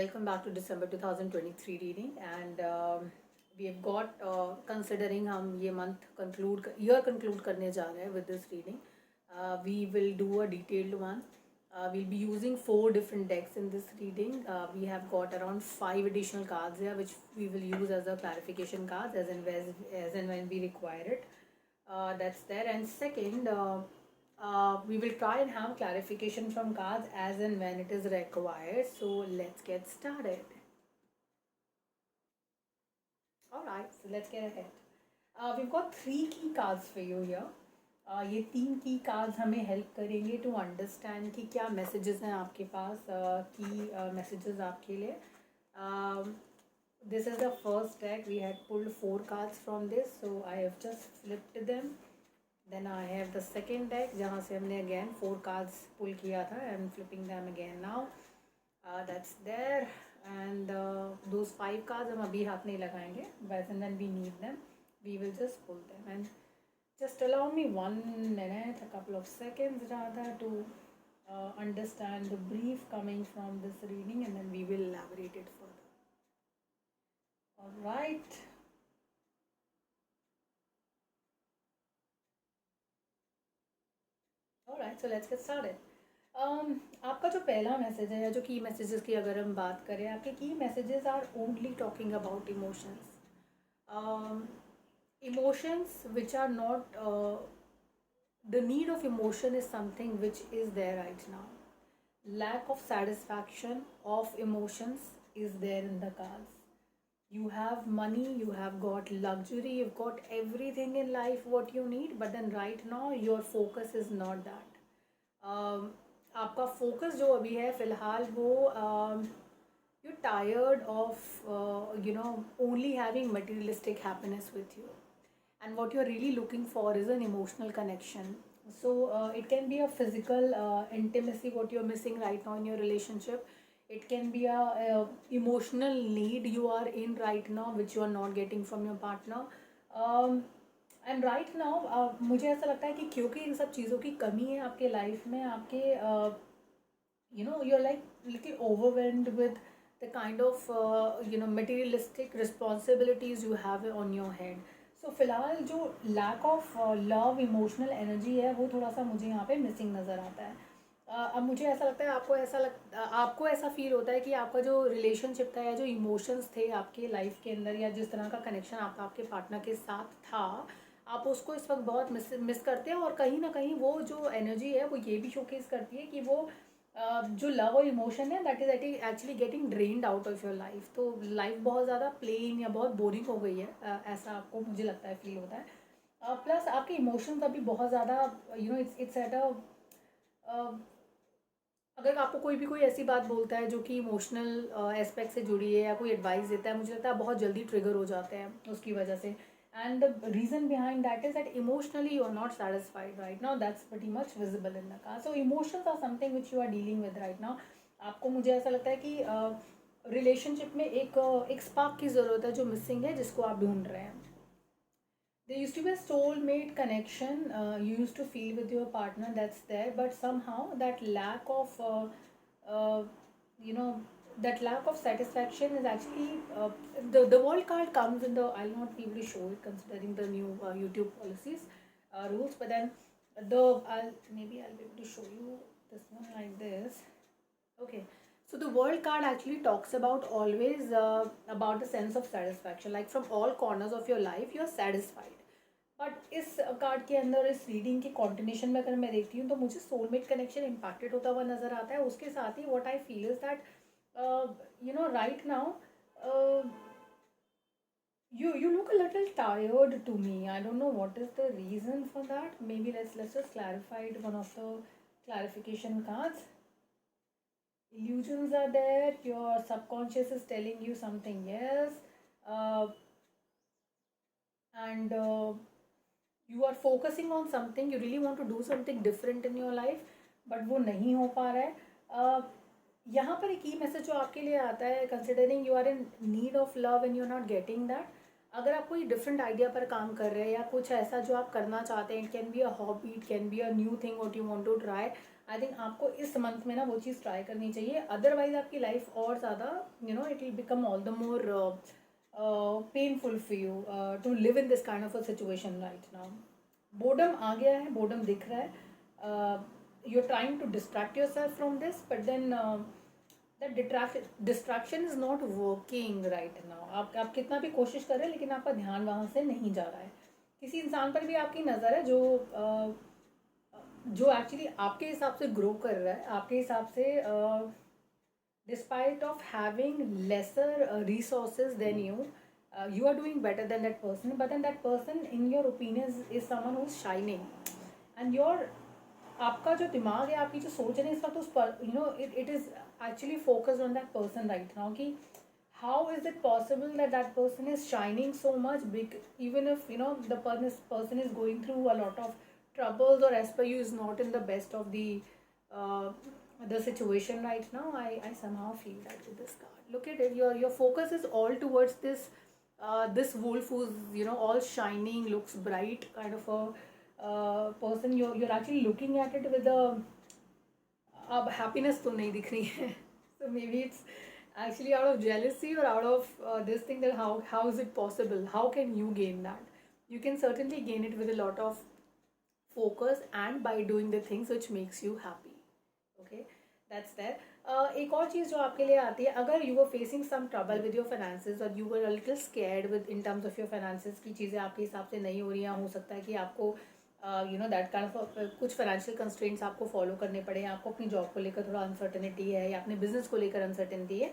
Welcome back to December 2023 reading, and we have got considering हम ये month conclude करने जा रहे हैं with this reading. We will do a detailed one. We'll be using 4 different decks in this reading. We have got around 5 additional cards here, which we will use as a clarification cards as and when we require it. That's there. And second, we will try and have clarification from cards as and when it is required. So let's get started. Alright, so let's get ahead. We've got 3 key cards for you here. ये 3 की cards हमें help करेंगे to understand कि क्या messages हैं आपके पास, की messages आपके लिए. This is the first deck. We had pulled 4 cards from this, so I have just flipped them. Then I have the second deck जहाँ से हमने again 4 cards pull किया था. I am flipping them again now. That's there. And those 5 cards हम अभी हाथ नहीं लगाएंगे. But and then we need them. We will just pull them. And just allow me 1 minute, a couple of seconds rather, to understand the brief coming from this reading, and then we will elaborate it further. All right. Alright, so let's get started. आपका जो पहला message है या जो की messages की अगर हम बात करें, आपके की messages are only talking about emotions. Emotions which are not the need of emotion is something which is there right now. Lack of satisfaction of emotions is there in the cards. You have money, you have got luxury, you've got everything in life what you need, but then right now your focus is not that. आपका focus जो अभी है फ़िलहाल वो you're tired of only having materialistic happiness with you, and what you're really looking for is an emotional connection. So it can be a physical intimacy what you're missing right now in your relationship. It can be a emotional need you are in right now which you are not getting from your partner. And right now मुझे ऐसा लगता है कि क्योंकि इन सब चीज़ों की कमी है आपके लाइफ में, आपके you are like little overwhelmed with the kind of materialistic responsibilities you have on your head. So फिलहाल जो lack of love emotional energy है वो थोड़ा सा मुझे यहाँ पे मिसिंग नज़र आता है. अब मुझे ऐसा लगता है आपको ऐसा फील होता है कि आपका जो रिलेशनशिप था या जो इमोशंस थे आपके लाइफ के अंदर या जिस तरह का कनेक्शन आपका आपके पार्टनर के साथ था, आप उसको इस वक्त बहुत मिस करते हैं. और कहीं ना कहीं वो जो एनर्जी है वो ये भी शोकेस करती है कि वो जो लव और इमोशन है that is actually getting drained out of your life. तो लाइफ बहुत ज़्यादा प्लेन या बहुत बोरिंग हो गई है, ऐसा आपको मुझे लगता है फील होता है. प्लस आपके इमोशंस अभी बहुत ज़्यादा इट्स एट अगर आपको कोई ऐसी बात बोलता है जो कि इमोशनल एस्पेक्ट से जुड़ी है या कोई एडवाइस देता है, मुझे लगता है बहुत जल्दी ट्रिगर हो जाते हैं उसकी वजह से. And the reason behind that is that emotionally you are not satisfied right now. That's very much visible in the car. So emotions are something which you are dealing with right now. आपको मुझे ऐसा लगता है कि relationship में एक spark की ज़रूरत है जो मिसिंग है, जिसको आप ढूंढ रहे हैं. There used to be a soulmate connection you used to feel with your partner, that's there, but somehow that lack of you know that lack of satisfaction is actually the world card comes in the, I'll not be able to show it considering the new YouTube policies rules, but then I'll be able to show you this one like this. Okay, so the world card actually talks about always about the sense of satisfaction, like from all corners of your life you are satisfied. But इस card के अंदर इस reading के continuation में अगर मैं देखती हूँ तो मुझे सोलमेट कनेक्शन इम्पैक्टेड होता हुआ नज़र आता है. उसके साथ ही what I feel is that right now you look a little tired to me. I don't know what is the reason for that. Maybe let's just clarify it. One of the clarification cards. Illusions are there. Your subconscious is telling you something else. And you are focusing on something, you really want to do something different in your life, but वो नहीं हो पा रहा है. यहाँ पर एक ही message जो आपके लिए आता है, considering you are in need of love and you are not getting that. अगर आप कोई डिफरेंट आइडिया पर काम कर रहे हैं या कुछ ऐसा जो आप करना चाहते हैं, it can be a hobby, it can be a new thing what you want to try. I think आपको इस मंथ में ना वो चीज़ ट्राई करनी चाहिए, अदरवाइज आपकी लाइफ और ज़्यादा it will become all the more painful for you to live in this kind of a situation right now. Boredom आ गया है, बोर्डम दिख रहा है, you are trying to distract yourself from this, but then that distraction is not working right now. आप कितना भी कोशिश कर रहे हैं लेकिन आपका ध्यान वहाँ से नहीं जा रहा है. किसी इंसान पर भी आपकी नज़र है जो एक्चुअली आपके हिसाब से ग्रो कर रहा है, आपके हिसाब से despite of having lesser resources than you, you are doing better than that person, but then that person in your opinion is someone who is shining, and your आपका जो दिमाग है, आपकी जो सोच है इस वक्त उस पर it is actually focused on that person right now कि how is it possible that that person is shining so much big, even if the person is going through a lot of troubles, or as per you is not in the best of uh, the situation right now. I somehow feel that with this card, look at it, your focus is all towards this wolf who's all shining, looks bright kind of a person. You're actually looking at it with a अब happiness तो नहीं दिख रही है. So maybe it's actually out of jealousy or out of this thing, that how is it possible, how can you gain that. You can certainly gain it with a lot of focus and by doing the things which makes you happy. Okay, that's there. एक और चीज़ जो आपके लिए आती है, अगर you were facing some trouble with your finances और you were a little scared with in terms of your finances की चीज़ें आपके हिसाब से नहीं हो रही हैं, हो सकता है कि आपको दैट काइंड ऑफ कुछ फाइनेंशियल कंस्ट्रेंट्स आपको फॉलो करने पड़े, आपको अपनी जॉब को लेकर थोड़ा अनसर्टेनिटी है या अपने बिजनेस को लेकर अनसर्टेनिटी है,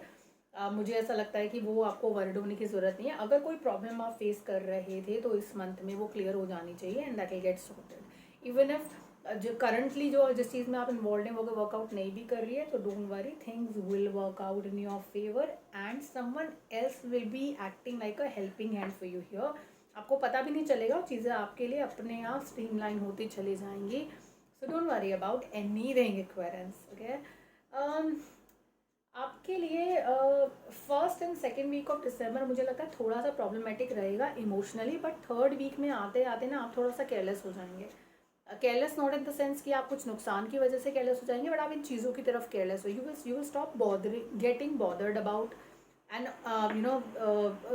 मुझे ऐसा लगता है कि वो आपको वर्ड होने की ज़रूरत नहीं है. अगर कोई प्रॉब्लम आप फेस कर रहे थे तो इस मंथ में वो क्लियर हो जानी चाहिए, and that will get sorted. Even if जो करंटली जो जिस चीज़ में आप इन्वॉल्व हैं वो वर्कआउट नहीं भी कर रही है, तो don't worry, things will work out in your favour and someone else will be acting like a helping hand for you here. आपको पता भी नहीं चलेगा, चीज़ें आपके लिए अपने आप स्ट्रीमलाइन होती चली जाएंगी. So don't worry about anything Aquarians. Okay, आपके लिए first and second week of December मुझे लगता है थोड़ा सा प्रॉब्लमेटिक रहेगा इमोशनली, बट थर्ड वीक में आते आते ना आप थोड़ा सा केयरलेस हो जाएंगे. Careless not in the sense कि आप कुछ नुकसान की वजह से केयरलेस हो जाएंगे, बट आप इन चीज़ों की तरफ केयरलेस हो. You will stop bothering getting bothered about and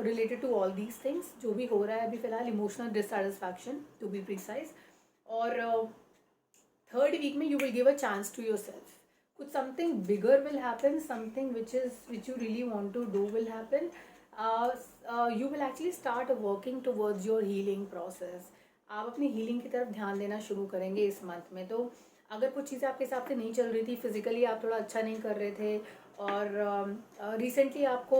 related to all these things. जो भी हो रहा है अभी फिलहाल, emotional dissatisfaction to be precise. और थर्ड वीक में you will give a chance to yourself. कुछ something bigger will happen, something which you really want to do will happen. You will actually start working towards your healing process. आप अपनी healing की तरफ ध्यान देना शुरू करेंगे इस मंथ में. तो अगर कुछ चीज़ें आपके हिसाब से नहीं चल रही थी, फिजिकली आप थोड़ा अच्छा नहीं कर रहे थे, और रिसेंटली आपको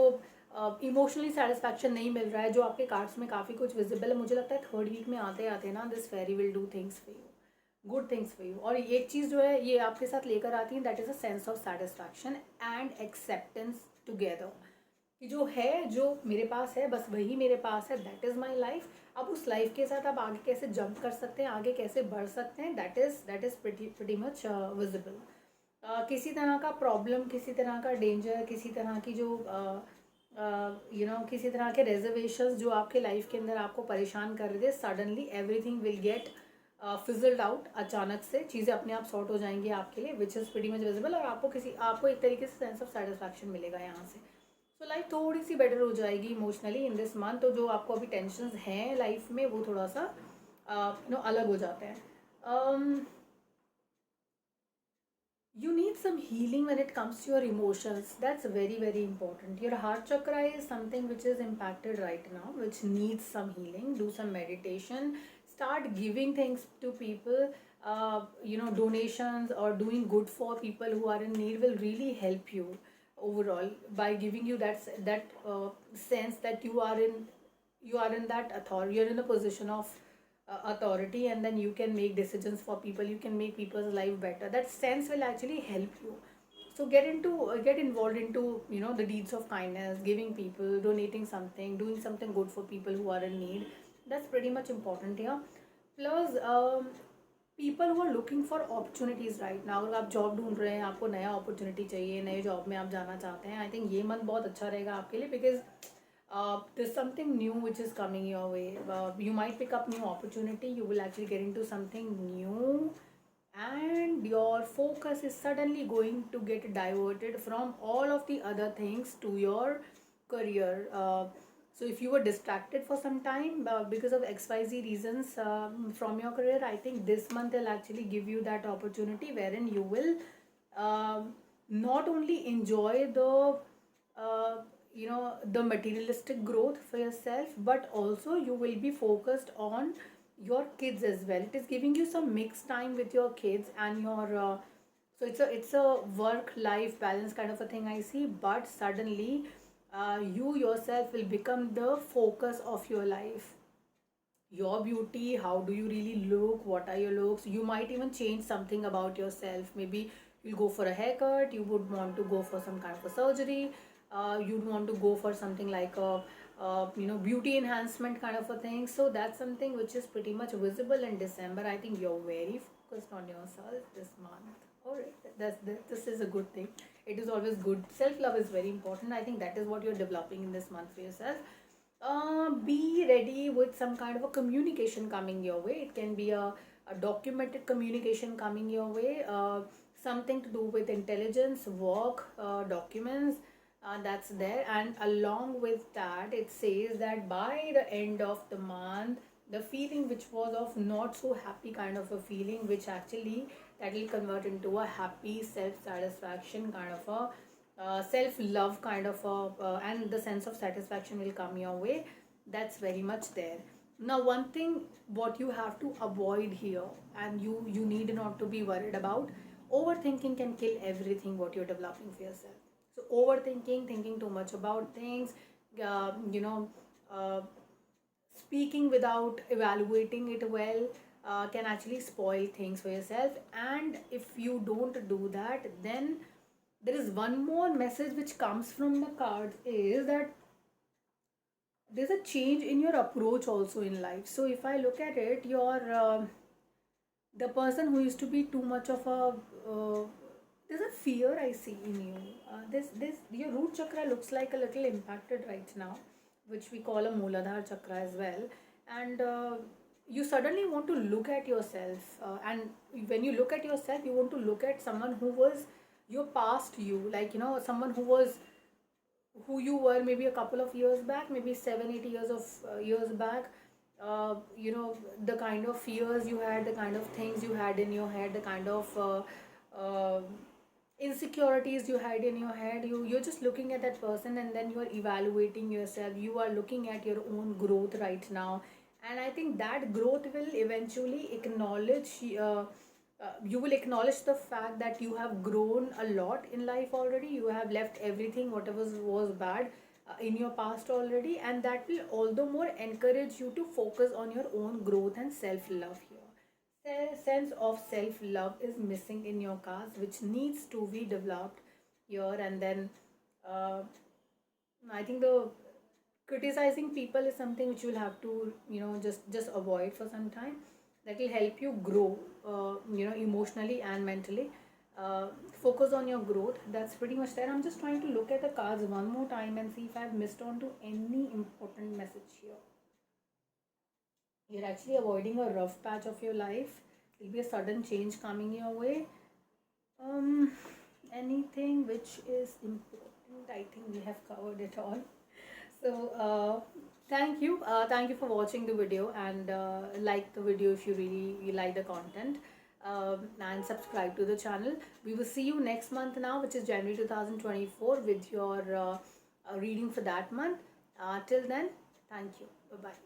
इमोशनली सेटिस्फैक्शन नहीं मिल रहा है, जो आपके कार्ड्स में काफ़ी कुछ विजिबल है, मुझे लगता है थर्ड वीक में आते आते ना this fairy will do things for you, good things for you. और एक चीज़ जो है ये आपके साथ लेकर आती है, that is a sense of satisfaction and acceptance together. कि जो है, जो मेरे पास है, बस वही मेरे पास है, दैट इज़ माई लाइफ. अब उस लाइफ के साथ आप आगे कैसे जंप कर सकते हैं, आगे कैसे बढ़ सकते हैं, that is pretty much visible. किसी तरह का प्रॉब्लम, किसी तरह का डेंजर, किसी तरह की जो किसी तरह के रिजर्वेशंस जो आपके लाइफ के अंदर आपको परेशान कर रहे थे, suddenly everything will get fizzled out. अचानक से चीज़ें अपने आप सॉर्ट हो जाएंगी आपके लिए, which is pretty much visible. और आपको एक तरीके से सेंस ऑफ सेटिस्फैक्शन मिलेगा यहाँ से. सो लाइफ थोड़ी सी बेटर हो जाएगी इमोशनली इन दिस मंथ. तो जो आपको अभी टेंशन्स हैं लाइफ में वो थोड़ा सा अलग हो जाते हैं. You need some healing when it comes to your emotions. That's very, very important. Your heart chakra is something which is impacted right now, which needs some healing. Do some meditation. Start giving things to people. Donations or doing good for people who are in need will really help you overall, by giving you that sense that you are in that authority. You're in a position of authority, and then you can make decisions for people, you can make people's life better. That sense will actually help you. So get involved into the deeds of kindness, giving people, donating something, doing something good for people who are in need. That's pretty much important here. Plus people who are looking for opportunities right now, अगर आप job ढूंढ रहे हैं, आपको नया opportunity चाहिए, नए job में आप जाना चाहते हैं, आई थिंक ये मंथ बहुत अच्छा रहेगा आपके लिए, because there's something new which is coming your way. You might pick up new opportunity, you will actually get into something new, and your focus is suddenly going to get diverted from all of the other things to your career. So if you were distracted for some time because of XYZ reasons from your career, I think this month will actually give you that opportunity wherein you will not only enjoy uh, the materialistic growth for yourself, but also you will be focused on your kids as well. It is giving you some mixed time with your kids and your so it's a work life balance kind of a thing I see. But suddenly you yourself will become the focus of your life, your beauty, how do you really look, what are your looks. You might even change something about yourself. Maybe you'll go for a haircut, you would want to go for some kind of a surgery, you'd want to go for something like a beauty enhancement kind of a thing. So that's something which is pretty much visible in December. I think you're very focused on yourself this month. All right, this is a good thing. It is always good. Self love is very important. I think that is what you're developing in this month for yourself. Be ready with some kind of a communication coming your way. It can be a documented communication coming your way, something to do with intelligence, work, documents, that's there. And along with that, it says that by the end of the month, the feeling which was of not so happy kind of a feeling, which actually that will convert into a happy self satisfaction kind of a self love kind of a and the sense of satisfaction will come your way. That's very much there. Now one thing what you have to avoid here, and you need not to be worried about, overthinking can kill everything what you're developing for yourself. So overthinking, thinking too much about things, uh, you know uh, speaking without evaluating it well, can actually spoil things for yourself. And if you don't do that, then there is one more message which comes from the cards, is that there's a change in your approach also in life. So if I look at it, your the person who used to be too much of a there's a fear I see in you. This your root chakra looks like a little impacted right now, which we call a Mooladhara chakra as well. And you suddenly want to look at yourself, and when you look at yourself, you want to look at someone who was your past you, like someone who was who you were maybe a couple of years back, maybe 7 8 years of years back. The kind of fears you had, the kind of things you had in your head, the kind of uh, insecurities you had in your head. You're just looking at that person, and then you are evaluating yourself. You are looking at your own growth right now, and I think that growth will eventually acknowledge you will acknowledge the fact that you have grown a lot in life already. You have left everything whatever was bad in your past already, and that will all the more encourage you to focus on your own growth and self love here. Sense of self love is missing in your cast, which needs to be developed here. And then uh, I think the criticizing people is something which you will have to just avoid for some time. That will help you grow emotionally and mentally. uh, Focus on your growth. That's pretty much there. I'm just trying to look at the cards one more time and see if I've missed on to any important message here. You're actually avoiding a rough patch of your life. There'll be a sudden change coming your way. um Anything which is important, I think we have covered it all. So thank you for watching the video, and like the video if you really you like the content, and subscribe to the channel. We will see you next month now, which is January 2024, with your reading for that month. Till then, thank you. Bye bye.